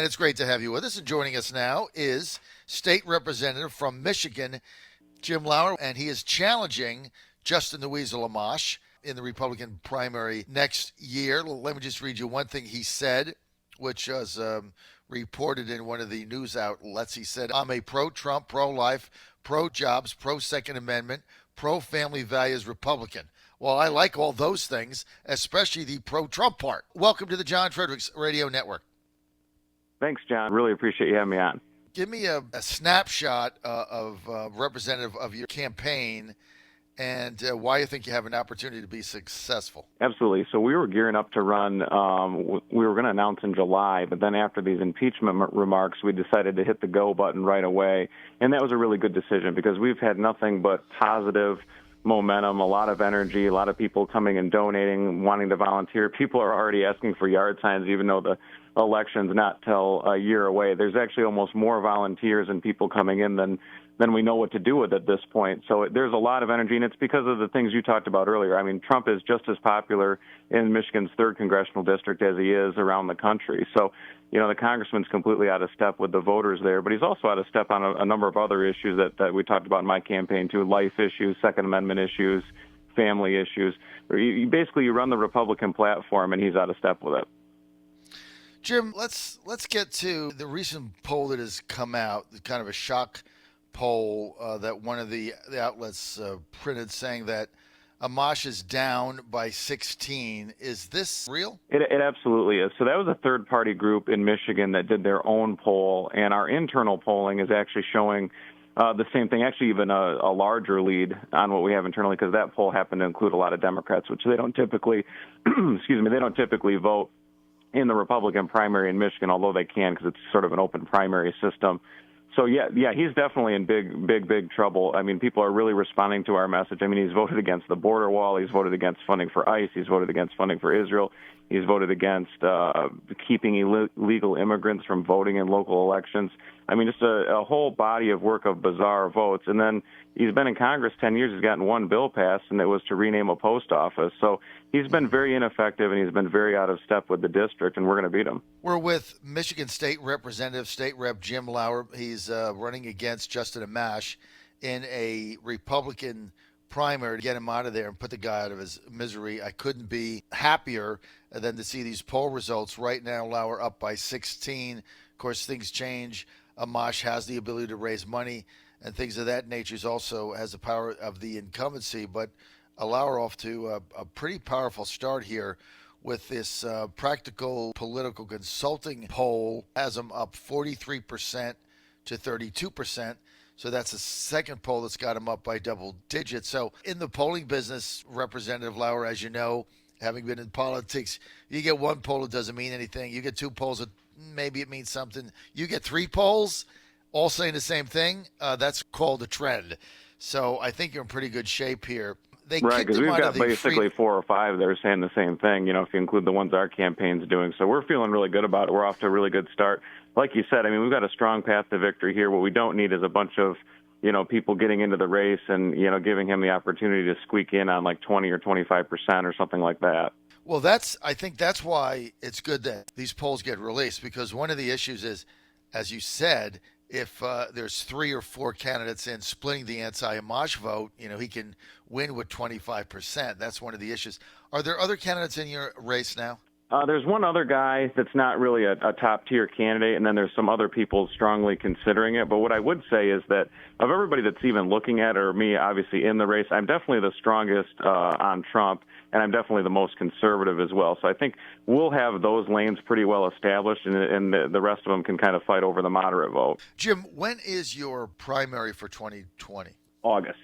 And it's great to have you with us. And joining us now is State Representative from Michigan, Jim Lauer, and he is challenging Justin the Weasel Amash in the Republican primary next year. Let me just read you one thing he said, which was reported in one of the news outlets. He said, "I'm a pro-Trump, pro-life, pro-jobs, pro-Second Amendment, pro-family values Republican." Well, I like all those things, especially the pro-Trump part. Welcome to the John Fredericks Radio Network. Thanks, John. Really appreciate you having me on. Give me a snapshot of representative of your campaign and why you think you have an opportunity to be successful. Absolutely. So we were gearing up to run. We were going to announce in July, but then after these impeachment remarks, we decided to hit the go button right away. And that was a really good decision because we've had nothing but positive momentum, a lot of energy, a lot of people coming and donating, wanting to volunteer. People are already asking for yard signs, even though the election's not till a year away. There's actually almost more volunteers and people coming in than we know what to do with at this point. So there's a lot of energy, and it's because of the things you talked about earlier. I mean, Trump is just as popular in Michigan's 3rd congressional district as he is around the country. So, the congressman's completely out of step with the voters there, but he's also out of step on a number of other issues that we talked about in my campaign, too, life issues, Second Amendment issues, family issues. You run the Republican platform, and he's out of step with it. Jim, let's get to the recent poll that has come out, kind of a shock poll that one of the outlets printed saying that Amash is down by 16. Is this real? It absolutely is. So that was a third-party group in Michigan that did their own poll, and our internal polling is actually showing the same thing, actually even a larger lead on what we have internally, because that poll happened to include a lot of Democrats, which they don't typically, they don't typically vote in the Republican primary in Michigan, although they can because it's sort of an open primary system. So, yeah, he's definitely in big trouble. I mean, people are really responding to our message. I mean, he's voted against the border wall. He's voted against funding for ICE. He's voted against funding for Israel. He's voted against keeping illegal immigrants from voting in local elections. I mean, just a whole body of work of bizarre votes. And then he's been in Congress 10 years. He's gotten one bill passed, and it was to rename a post office. So he's been very ineffective, and he's been very out of step with the district, and we're going to beat him. We're with Michigan State Representative, State Rep Jim Lauer. He's running against Justin Amash in a Republican primary to get him out of there and put the guy out of his misery. I couldn't be happier than to see these poll results. Right now, Lauer up by 16. Of course, things change. Amash has the ability to raise money and things of that nature. He also has the power of the incumbency, but Lauer off to a pretty powerful start here with this practical political consulting poll has him up 43% to 32%. So that's the second poll that's got him up by double digits. So in the polling business, Representative Lauer, as you know, having been in politics, you get one poll, it doesn't mean anything. You get two polls, maybe it means something. You get three polls, all saying the same thing. That's called a trend. So I think you're in pretty good shape here. Right, because we've got basically 4 or 5 that are saying the same thing, if you include the ones our campaign's doing. So we're feeling really good about it. We're off to a really good start. Like you said, I mean, we've got a strong path to victory here. What we don't need is a bunch of, people getting into the race and, giving him the opportunity to squeak in on like 20 or 25% or something like that. Well, I think that's why it's good that these polls get released, because one of the issues is, as you said, if there's 3 or 4 candidates in splitting the anti-Amash vote, he can win with 25%. That's one of the issues. Are there other candidates in your race now? There's one other guy that's not really a top-tier candidate, and then there's some other people strongly considering it. But what I would say is that of everybody that's even looking at it, or me, obviously, in the race, I'm definitely the strongest on Trump, and I'm definitely the most conservative as well. So I think we'll have those lanes pretty well established, and the rest of them can kind of fight over the moderate vote. Jim, when is your primary for 2020? August.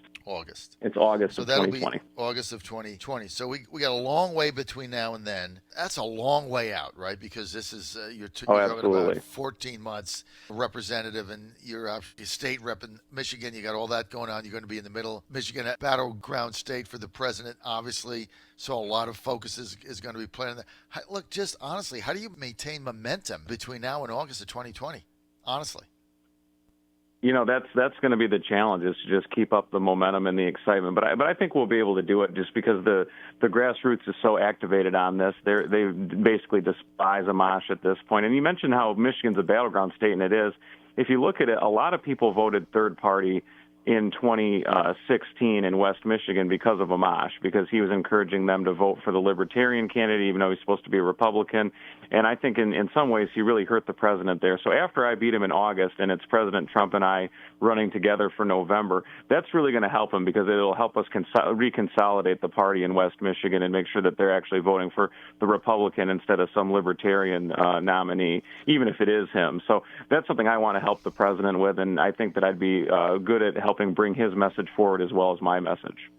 It's August of 2020. So that'll be August of 2020. So we got a long way between now and then. That's a long way out, right? Because this is you're talking about 14 months representative, and you're a state rep in Michigan. You got all that going on. You're going to be in the middle. Michigan, battleground state for the president, obviously. So a lot of focus is going to be playing on that. Look, just honestly, how do you maintain momentum between now and August of 2020? Honestly. That's going to be the challenge, is to just keep up the momentum and the excitement. But I think we'll be able to do it, just because the grassroots is so activated on this. They basically despise Amash at this point. And you mentioned how Michigan's a battleground state, and it is. If you look at it, a lot of people voted third party in 2016 in West Michigan because of Amash, because he was encouraging them to vote for the Libertarian candidate, even though he's supposed to be a Republican. And I think in some ways he really hurt the president there. So after I beat him in August, and it's President Trump and I running together for November, that's really going to help him, because it'll help us reconsolidate the party in West Michigan and make sure that they're actually voting for the Republican instead of some Libertarian nominee, even if it is him. So that's something I want to help the president with, and I think that I'd be good at helping bring his message forward as well as my message.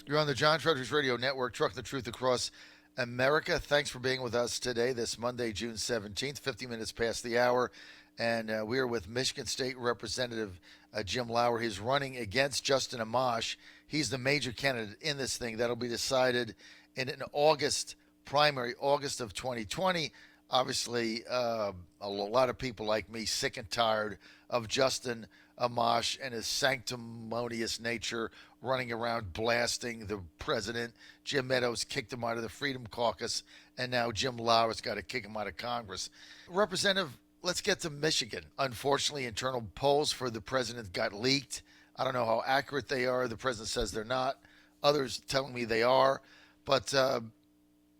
You're on the John Fredericks Radio Network, trucking the truth across America. Thanks for being with us today, this Monday, June 17th, 50 minutes past the hour. And we are with Michigan State Representative Jim Lauer. He's running against Justin Amash. He's the major candidate in this thing. That'll be decided in an August primary, August of 2020. Obviously, a lot of people like me sick and tired of Justin Amash and his sanctimonious nature, running around blasting the president. Jim Meadows kicked him out of the Freedom Caucus, and now Jim Lauer's got to kick him out of Congress. Representative, let's get to Michigan. Unfortunately, internal polls for the president got leaked. I don't know how accurate they are. The president says they're not. Others telling me they are. But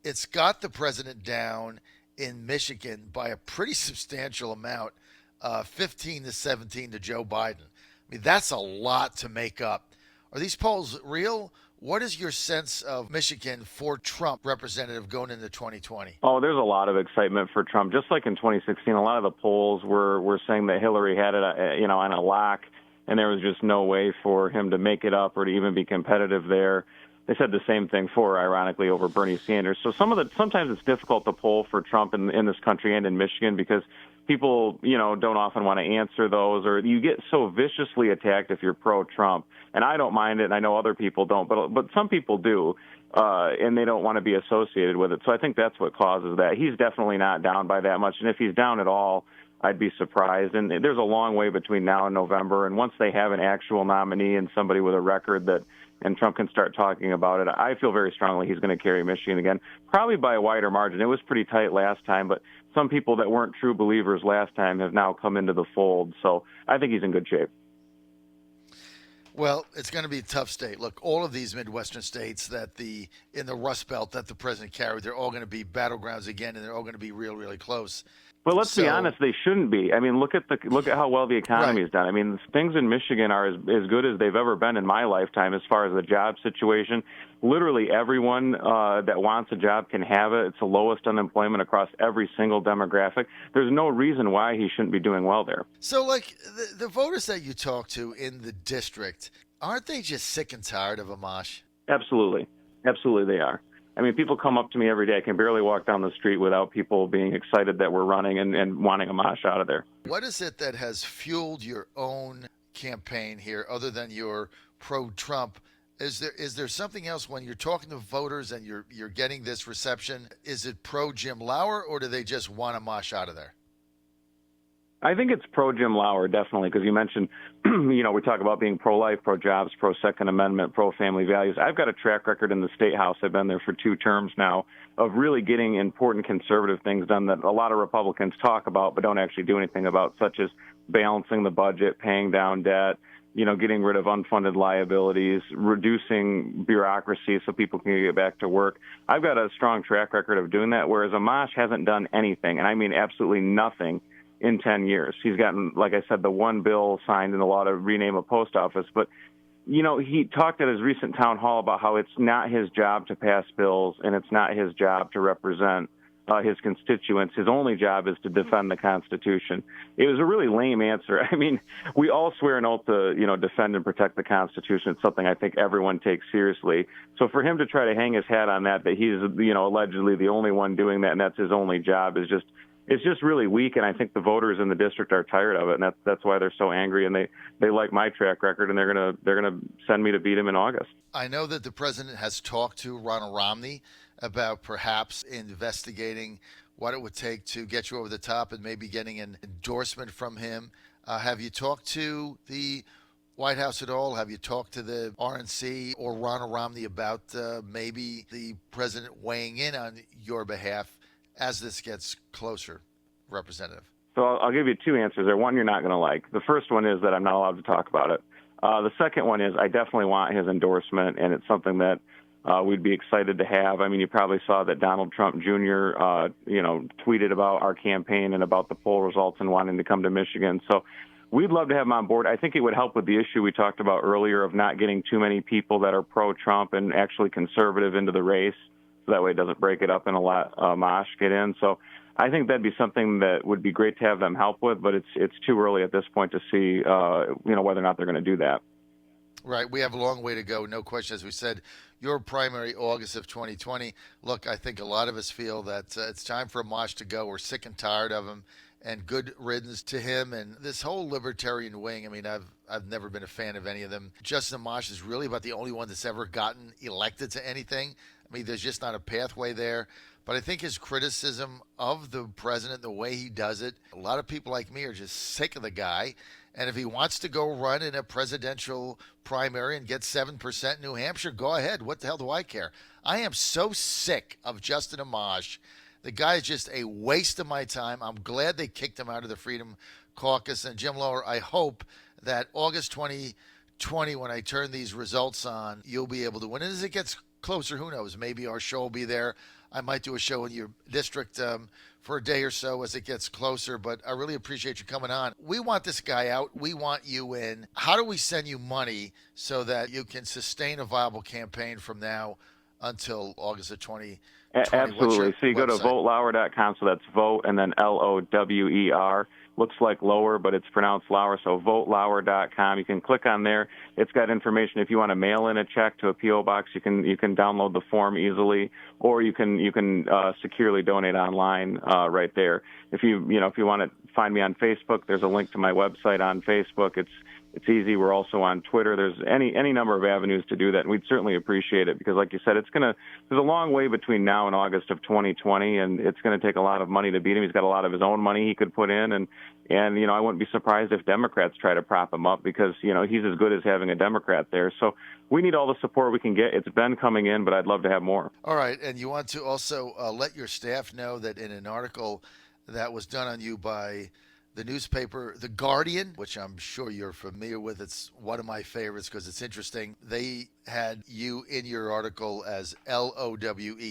it's got the president down in Michigan by a pretty substantial amount, 15-17 to Joe Biden. I mean, that's a lot to make up. Are these polls real? What is your sense of Michigan for Trump, Representative, going into 2020? Oh, there's a lot of excitement for Trump. Just like in 2016, a lot of the polls were saying that Hillary had it, on a lock, and there was just no way for him to make it up or to even be competitive there. They said the same thing ironically, over Bernie Sanders. So sometimes it's difficult to poll for Trump in this country and in Michigan, because people, don't often want to answer those, or you get so viciously attacked if you're pro-Trump. And I don't mind it, and I know other people don't, but some people do, and they don't want to be associated with it. So I think that's what causes that. He's definitely not down by that much, and if he's down at all, I'd be surprised. And there's a long way between now and November, and once they have an actual nominee and somebody with a record and Trump can start talking about it, I feel very strongly he's going to carry Michigan again, probably by a wider margin. It was pretty tight last time, but some people that weren't true believers last time have now come into the fold. So I think he's in good shape. Well, it's going to be a tough state. Look, all of these Midwestern states in the Rust Belt that the president carried, they're all going to be battlegrounds again, and they're all going to be really close. But let's be honest, they shouldn't be. I mean, look at how well the economy is done. I mean, things in Michigan are as good as they've ever been in my lifetime as far as the job situation. Literally everyone that wants a job can have it. It's the lowest unemployment across every single demographic. There's no reason why he shouldn't be doing well there. So, like, the voters that you talk to in the district, aren't they just sick and tired of Amash? Absolutely. Absolutely they are. I mean, people come up to me every day. I can barely walk down the street without people being excited that we're running and wanting Amash out of there. What is it that has fueled your own campaign here, other than your pro-Trump? Is there something else when you're talking to voters and you're getting this reception? Is it pro-Jim Lauer, or do they just want Amash out of there? I think it's pro-Jim Lauer, definitely, because you mentioned, we talk about being pro-life, pro-jobs, pro-Second Amendment, pro-family values. I've got a track record in the State House. I've been there for 2 terms now of really getting important conservative things done that a lot of Republicans talk about but don't actually do anything about, such as balancing the budget, paying down debt, getting rid of unfunded liabilities, reducing bureaucracy so people can get back to work. I've got a strong track record of doing that, whereas Amash hasn't done anything, and I mean absolutely nothing, in 10 years. He's gotten, like I said, the one bill signed in the law to rename a post office. But, he talked at his recent town hall about how it's not his job to pass bills and it's not his job to represent his constituents. His only job is to defend the Constitution. It was a really lame answer. I mean, we all swear an oath to, defend and protect the Constitution. It's something I think everyone takes seriously. So for him to try to hang his hat on that he's, allegedly the only one doing that and that's his only job is just, it's just really weak, and I think the voters in the district are tired of it, and that's why they're so angry, and they like my track record, and they're gonna send me to beat him in August. I know that the president has talked to Ronald Romney about perhaps investigating what it would take to get you over the top and maybe getting an endorsement from him. Have you talked to the White House at all? Have you talked to the RNC or Ronald Romney about maybe the president weighing in on your behalf as this gets closer, Representative? So I'll give you two answers there. One you're not going to like. The first one is that I'm not allowed to talk about it. The second one is I definitely want his endorsement, and it's something that we'd be excited to have. I mean, you probably saw that Donald Trump Jr., tweeted about our campaign and about the poll results and wanting to come to Michigan. So we'd love to have him on board. I think it would help with the issue we talked about earlier of not getting too many people that are pro-Trump and actually conservative into the race. So that way it doesn't break it up and let Amash get in. So I think that'd be something that would be great to have them help with, but it's too early at this point to see, whether or not they're going to do that. Right. We have a long way to go. No question. As we said, your primary August of 2020. Look, I think a lot of us feel that it's time for Amash to go. We're sick and tired of him, and good riddance to him. And this whole libertarian wing, I mean, I've never been a fan of any of them. Justin Amash is really about the only one that's ever gotten elected to anything. I mean, there's just not a pathway there. But I think his criticism of the president, the way he does it, a lot of people like me are just sick of the guy. And if he wants to go run in a presidential primary and get 7% in New Hampshire, go ahead. What the hell do I care? I am so sick of Justin Amash. The guy is just a waste of my time. I'm glad they kicked him out of the Freedom Caucus. And Jim Lower, I hope that August 2020, when I turn these results on, you'll be able to win. And as it gets closer, who knows? Maybe our show will be there. I might do a show in your district for a day or so as it gets closer, but I really appreciate you coming on. We want this guy out. We want you in. How do we send you money so that you can sustain a viable campaign from now until August of 2020? Absolutely. So you go to votelauer.com, so that's vote and then Lower. Looks like lower, but it's pronounced Lauer, so votelauer.com. You can click on there. It's got information. If you want to mail in a check to a P.O. box, you can download the form easily, or you can securely donate online right there. If you want to find me on Facebook, there's a link to my website on Facebook. It's easy. We're also on Twitter. There's any number of avenues to do that, and we'd certainly appreciate it because, like you said, there's a long way between now and August of 2020, and it's going to take a lot of money to beat him. He's got a lot of his own money he could put in, and I wouldn't be surprised if Democrats try to prop him up because he's as good as having a Democrat there. So we need all the support we can get. It's been coming in, but I'd love to have more. All right, and you want to also let your staff know that in an article that was done on you by the newspaper The Guardian, which I'm sure you're familiar with. It's one of my favorites because it's interesting. They had you in your article as LOWE,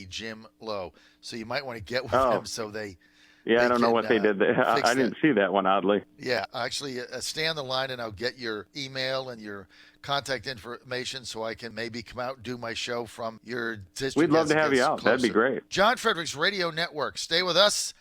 Jim Lowe. So you might want to get with them so they... Yeah, I don't know what they did there. I didn't see that one, oddly. Yeah, actually, stay on the line and I'll get your email and your contact information so I can maybe come out and do my show from your district. We'd love to have you out. Closer. That'd be great. John Fredericks Radio Network. Stay with us.